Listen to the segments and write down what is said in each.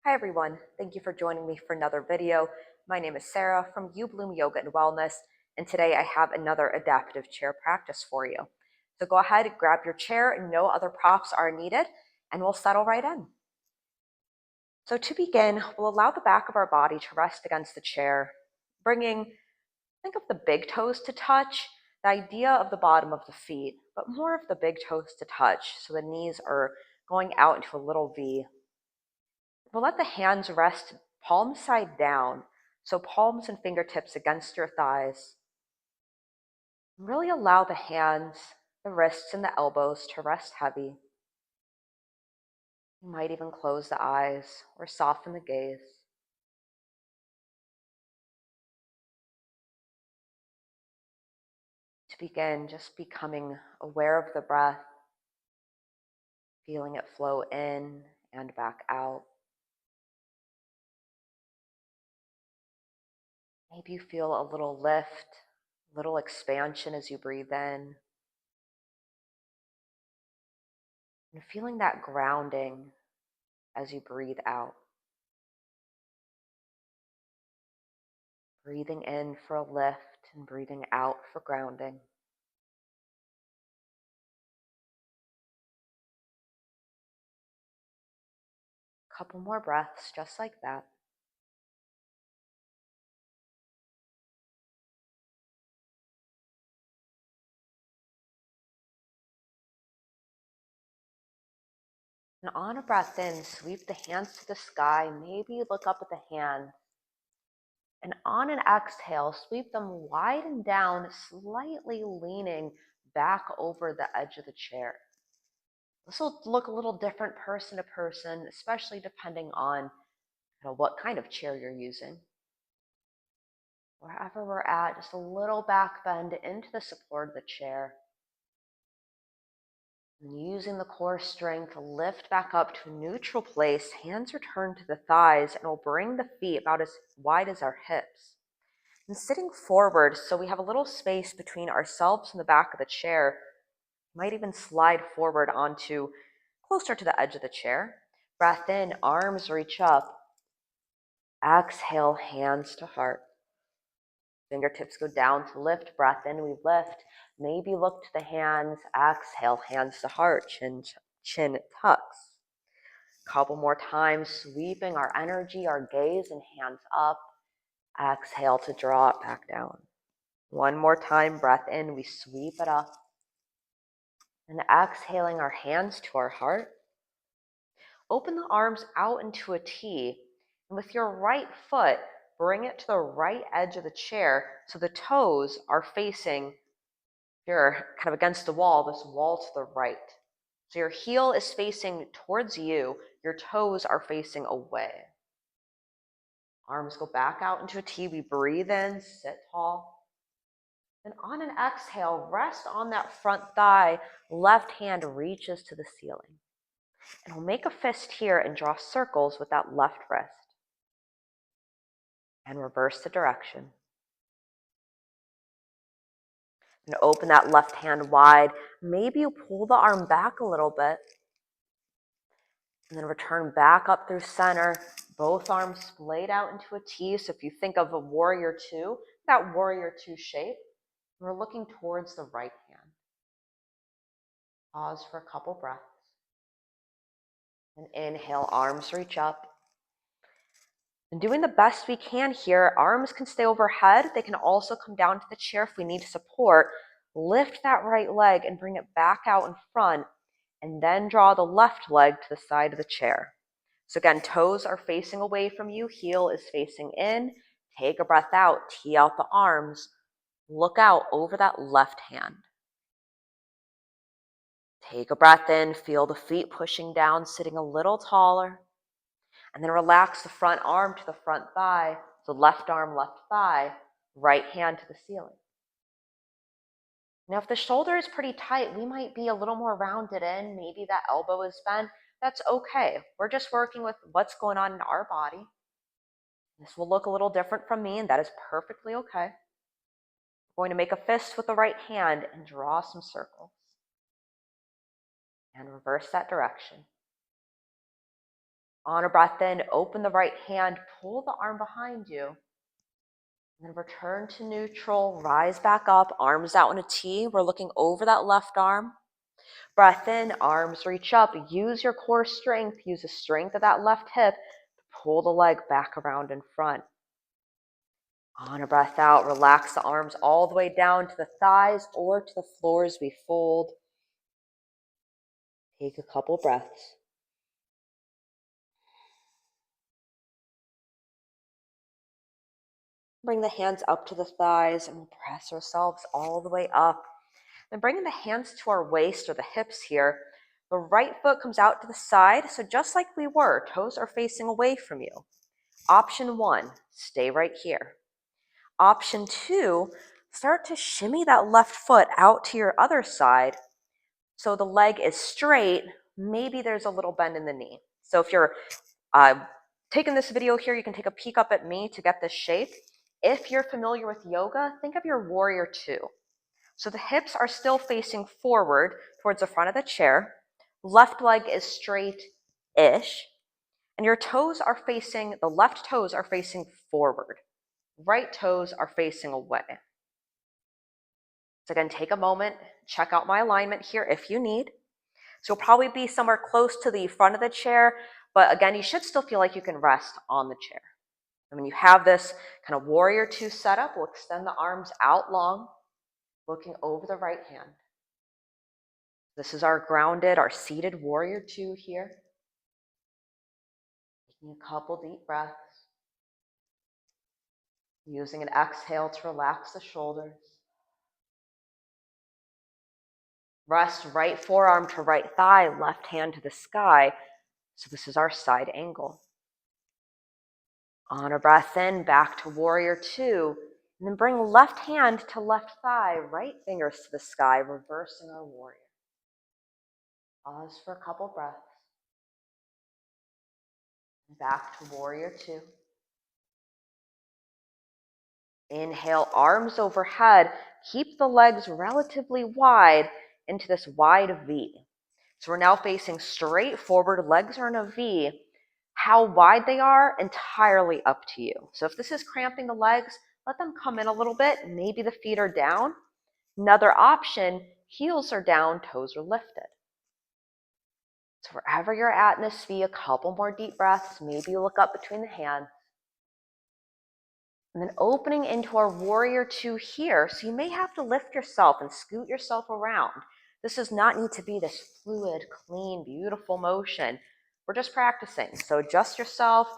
Hi everyone, thank you for joining me for another video. My name is Sarah from YouBloom Yoga and Wellness, and today I have another adaptive chair practice for you. So go ahead, grab your chair, and no other props are needed, and we'll settle right in. So to begin, we'll allow the back of our body to rest against the chair, think of the big toes to touch, the idea of the bottom of the feet, but more of the big toes to touch, so the knees are going out into a little V. We'll let the hands rest palm side down, so palms and fingertips against your thighs. Really allow the hands, the wrists, and the elbows to rest heavy. You might even close the eyes or soften the gaze. To begin, just becoming aware of the breath, feeling it flow in and back out. Maybe you feel a little lift, a little expansion as you breathe in, and feeling that grounding as you breathe out. Breathing in for a lift and breathing out for grounding. A couple more breaths just like that. And on a breath in, sweep the hands to the sky. Maybe look up at the hands. And on an exhale, sweep them wide and down, slightly leaning back over the edge of the chair. This will look a little different person to person, especially depending on what kind of chair you're using. Wherever we're at, just a little back bend into the support of the chair. And using the core strength, lift back up to a neutral place. Hands return to the thighs, and we'll bring the feet about as wide as our hips. And sitting forward, so we have a little space between ourselves and the back of the chair. Might even slide forward onto closer to the edge of the chair. Breath in, arms reach up. Exhale, hands to heart. Fingertips go down to lift. Breath in, we lift. Maybe look to the hands. Exhale, hands to heart. Chin tucks. Couple more times, sweeping our energy, our gaze, and hands up. Exhale to draw it back down. One more time, breath in, we sweep it up. And exhaling our hands to our heart. Open the arms out into a T. And with your right foot, bring it to the right edge of the chair so the toes are facing, you're kind of against the wall, this wall to the right. So your heel is facing towards you, your toes are facing away. Arms go back out into a T. We breathe in, sit tall. And on an exhale, rest on that front thigh. Left hand reaches to the ceiling. And we'll make a fist here and draw circles with that left wrist. And reverse the direction. And open that left hand wide. Maybe you pull the arm back a little bit. And then return back up through center. Both arms splayed out into a T. So if you think of a warrior two, that warrior two shape, we're looking towards the right hand. Pause for a couple breaths. And inhale, arms reach up. And doing the best we can here, arms can stay overhead. They can also come down to the chair if we need support. Lift that right leg and bring it back out in front, and then draw the left leg to the side of the chair. So again, toes are facing away from you, heel is facing in. Take a breath out, tee out the arms. Look out over that left hand. Take a breath in, feel the feet pushing down, sitting a little taller. And then relax the front arm to the front thigh. So left arm, left thigh, right hand to the ceiling. Now, if the shoulder is pretty tight, we might be a little more rounded in. Maybe that elbow is bent. That's okay. We're just working with what's going on in our body. This will look a little different from me, and that is perfectly okay. We're going to make a fist with the right hand and draw some circles. And reverse that direction. On a breath in, open the right hand, pull the arm behind you. And then return to neutral, rise back up, arms out in a T. We're looking over that left arm. Breath in, arms reach up. Use your core strength. Use the strength of that left hip to pull the leg back around in front. On a breath out, relax the arms all the way down to the thighs or to the floor as we fold. Take a couple breaths. Bring the hands up to the thighs and we'll press ourselves all the way up. Then bringing the hands to our waist or the hips here, the right foot comes out to the side. So just like we were, toes are facing away from you. Option 1, stay right here. Option 2, start to shimmy that left foot out to your other side so the leg is straight. Maybe there's a little bend in the knee. So if you're taking this video here, you can take a peek up at me to get this shape. If you're familiar with yoga, think of your warrior 2. So the hips are still facing forward towards the front of the chair. Left leg is straight-ish. And your toes are facing, the left toes are facing forward. Right toes are facing away. So again, take a moment, check out my alignment here if you need. So you'll probably be somewhere close to the front of the chair, but again, you should still feel like you can rest on the chair. And when you have this kind of warrior 2 setup, we'll extend the arms out long, looking over the right hand. This is our grounded, our seated warrior 2 here. Taking a couple deep breaths. Using an exhale to relax the shoulders. Rest right forearm to right thigh, left hand to the sky. So this is our side angle. On a breath in, back to warrior 2. And then bring left hand to left thigh, right fingers to the sky, reversing our warrior. Pause for a couple breaths. Back to warrior 2. Inhale, arms overhead. Keep the legs relatively wide into this wide V. So we're now facing straight forward, legs are in a V. How wide they are, entirely up to you. So if this is cramping the legs, let them come in a little bit. Maybe the feet are down. Another option, heels are down, toes are lifted. So wherever you're at in this V, a couple more deep breaths. Maybe you look up between the hands. And then opening into our warrior 2 here. So you may have to lift yourself and scoot yourself around. This does not need to be this fluid, clean, beautiful motion. We're just practicing. So adjust yourself,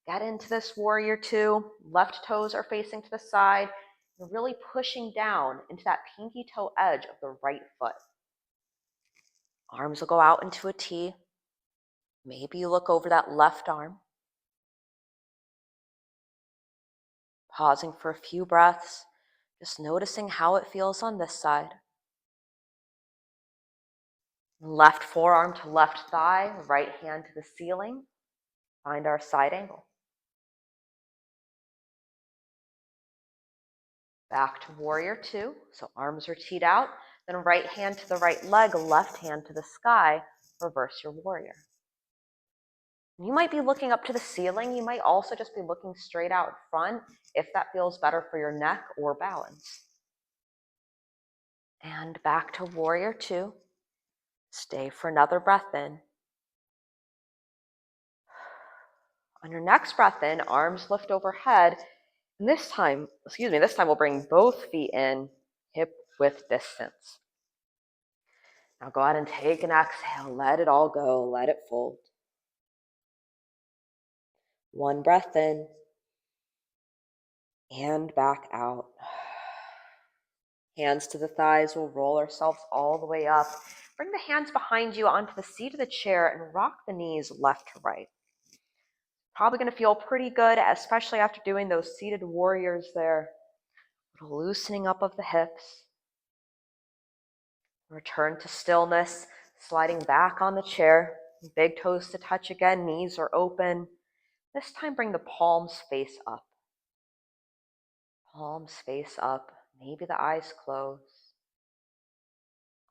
get into this warrior 2. Left toes are facing to the side. You're really pushing down into that pinky toe edge of the right foot. Arms will go out into a T. Maybe you look over that left arm. Pausing for a few breaths, just noticing how it feels on this side. Left forearm to left thigh, right hand to the ceiling. Find our side angle. Back to warrior 2, so arms are teed out. Then right hand to the right leg, left hand to the sky. Reverse your warrior. You might be looking up to the ceiling. You might also just be looking straight out front if that feels better for your neck or balance. And back to warrior 2. Stay for another breath in. On your next breath in, arms lift overhead. And this time we'll bring both feet in, hip width distance. Now go ahead and take an exhale. Let it all go. Let it fold. One breath in and back out. Hands to the thighs. We'll roll ourselves all the way up. Bring the hands behind you onto the seat of the chair and rock the knees left to right. Probably going to feel pretty good, especially after doing those seated warriors there. A little loosening up of the hips. Return to stillness, sliding back on the chair. Big toes to touch again, knees are open. This time bring the palms face up. Palms face up, maybe the eyes close.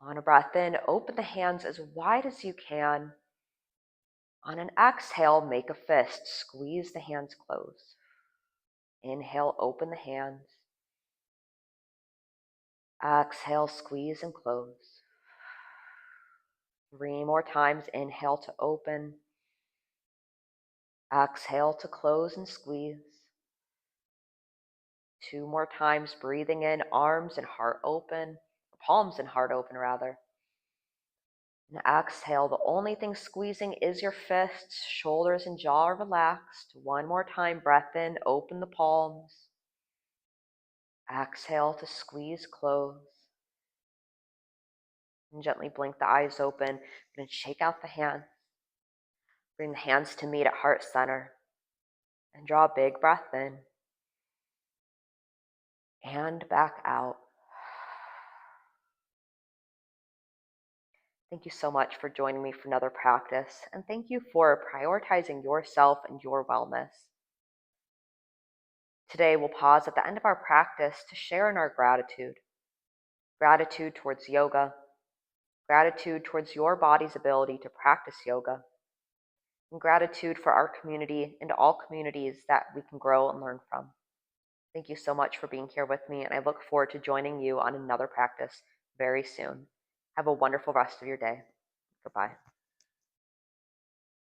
On a breath in, open the hands as wide as you can. On an exhale, make a fist. Squeeze the hands close. Inhale, open the hands. Exhale, squeeze and close. 3 more times. Inhale to open. Exhale to close and squeeze. 2 more times. Breathing in, arms and heart open. Palms and heart open, rather. And exhale, the only thing squeezing is your fists. Shoulders and jaw are relaxed. 1 more time. Breath in, open the palms. Exhale to squeeze, close. And gently blink the eyes open. And shake out the hands. Bring the hands to meet at heart center. And draw a big breath in. And back out. Thank you so much for joining me for another practice. And thank you for prioritizing yourself and your wellness. Today, we'll pause at the end of our practice to share in our gratitude. Gratitude towards yoga. Gratitude towards your body's ability to practice yoga. And gratitude for our community and all communities that we can grow and learn from. Thank you so much for being here with me, and I look forward to joining you on another practice very soon. Have a wonderful rest of your day. Goodbye.